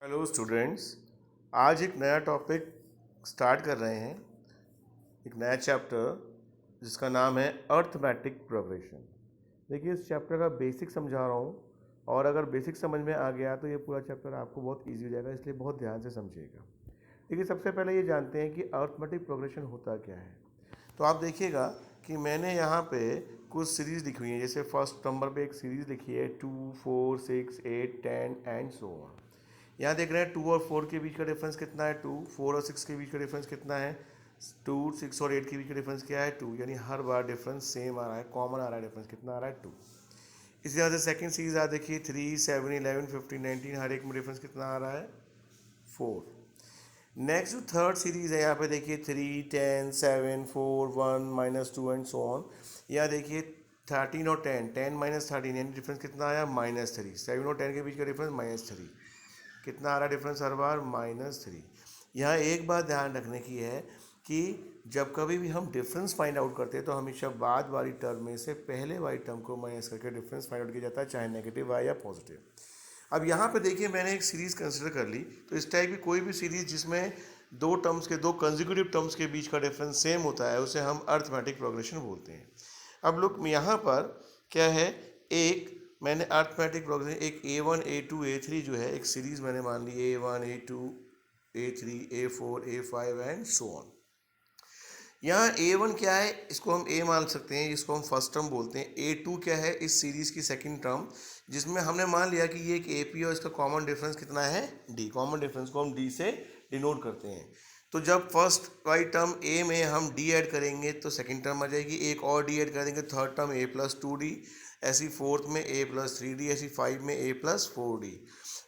Hello students, आज एक नया टॉपिक स्टार्ट कर रहे हैं, एक नया चैप्टर जिसका नाम है अर्थमेटिक प्रोग्रेशन। देखिए, इस चैप्टर का बेसिक समझा रहा हूँ और अगर बेसिक समझ में आ गया तो ये पूरा चैप्टर आपको बहुत इजी हो जाएगा, इसलिए बहुत ध्यान से समझिएगा। देखिए, सबसे पहले ये जानते हैं कि अर्थमेटिक प्रोग्रेशन होता क्या है। तो आप देखिएगा कि मैंने यहाँ पे कुछ सीरीज़ लिखी हुई है। जैसे फर्स्ट नंबर पे एक सीरीज़ लिखी है 2, 4, 6, 8, 10 एंड सो ऑन। यहाँ देख रहे हैं 2 और 4 के बीच का डिफरेंस कितना है 2, 4 और 6 के बीच का डिफरेंस कितना है 2, 6 और 8 के बीच का डिफरेंस क्या है 2। यानी हर बार डिफरेंस सेम आ रहा है, कॉमन आ रहा है। डिफरेंस कितना आ रहा है 2। इसी तरह से सेकंड सीरीज आ देखिए 3, 7, 11, 15, 19, हर एक में डिफरेंस कितना आ रहा है 4। नेक्स्ट जो थर्ड सीरीज है यहाँ पे देखिए 3, 10, 7, 4, 1, -2 एंड सो ऑन। यहाँ देखिए 13 और 10, 10 - 13 यानी डिफरेंस कितना आया -3। 7 और 10 के बीच का डिफरेंस -3। कितना आ रहा है डिफरेंस हर बार -3। यहाँ एक बात ध्यान रखने की है कि जब कभी भी हम डिफरेंस फाइंड आउट करते हैं तो हमेशा बाद वाली टर्म में से पहले वाली टर्म को माइनस करके डिफरेंस फाइंड आउट किया जाता है, चाहे नेगेटिव आए या पॉजिटिव। अब यहाँ पे देखिए मैंने एक सीरीज़ कंसिडर कर ली, तो इस टाइप की कोई भी सीरीज़ जिसमें दो टर्म्स के दो कंसेक्यूटिव टर्म्स के बीच का डिफरेंस सेम होता है उसे हम अर्थमेटिक प्रोग्रेशन बोलते हैं। अब लोग यहाँ पर क्या है, एक मैंने अर्थमेटिक प्रोग्रेशन एक A1, A2, A3 जो है एक सीरीज़ मैंने मान ली A1, A2, A3, A4, A5 and so on. यहाँ A1 क्या है, इसको हम A मान सकते हैं, इसको हम फर्स्ट टर्म बोलते हैं। A2 क्या है, इस सीरीज़ की सेकंड टर्म, जिसमें हमने मान लिया कि ये एक AP और इसका कॉमन डिफरेंस कितना है D। कॉमन डिफरेंस को हम D से डिनोट करते हैं। तो जब फर्स्ट वाली टर्म A में हम D ऐड करेंगे तो सेकंड टर्म आ जाएगी, एक और D ऐड कर देंगे, थर्ड टर्म A+2D, ऐसी फोर्थ में A+3D, ऐसी 5 में A+4D।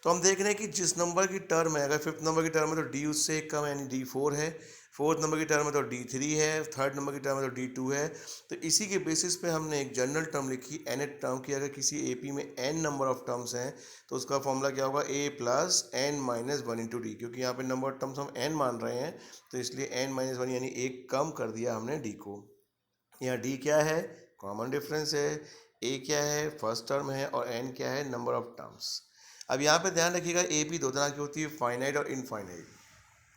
तो हम देख रहे हैं कि जिस नंबर की टर्म है, अगर फिफ्थ नंबर की टर्म है तो D उससे एक कम यानी D4 है, फोर्थ नंबर की टर्म है तो D3 है, थर्ड नंबर की टर्म है तो D2 है। तो इसी के बेसिस पे हमने एक जनरल टर्म लिखी nth टर्म की। अगर किसी AP में n नंबर ऑफ टर्म्स हैं तो उसका फॉर्मूला क्या होगा A + n - 1 × D। क्योंकि यहाँ पे नंबर ऑफ टर्म्स हम n मान रहे हैं तो इसलिए n - 1 यानी एक कम कर दिया हमने D को। यहाँ D क्या है, कॉमन डिफरेंस है, A क्या है, फर्स्ट टर्म है, और n क्या है, नंबर ऑफ टर्म्स। अब यहाँ पे ध्यान रखिएगा AP दो तरह की होती है, फाइनाइट और इनफाइनाइट।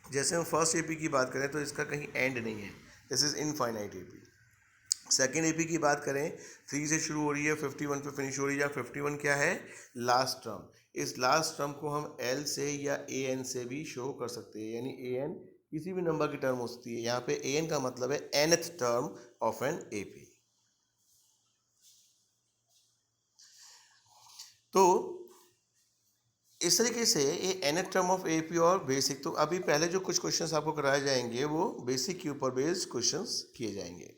जैसे हम फर्स्ट AP की बात करें तो इसका कहीं एंड नहीं है, this is infinite AP। Second AP की बात करें 3 से शुरू हो रही है 51 पे फिनिश हो रही है। 51 क्या है, लास्ट टर्म। इस लास्ट टर्म को हम L से या AN से भी शो कर सकते हैं, यानी AN किसी भी नंबर की टर्म हो सकती है। यहाँ पे AN का मतलब है nth term of an AP। तो इस तरीके से ये nth टर्म ऑफ AP और बेसिक। तो अभी पहले जो कुछ क्वेश्चंस आपको कराए जाएंगे वो बेसिक के ऊपर बेस्ड क्वेश्चंस किए जाएंगे।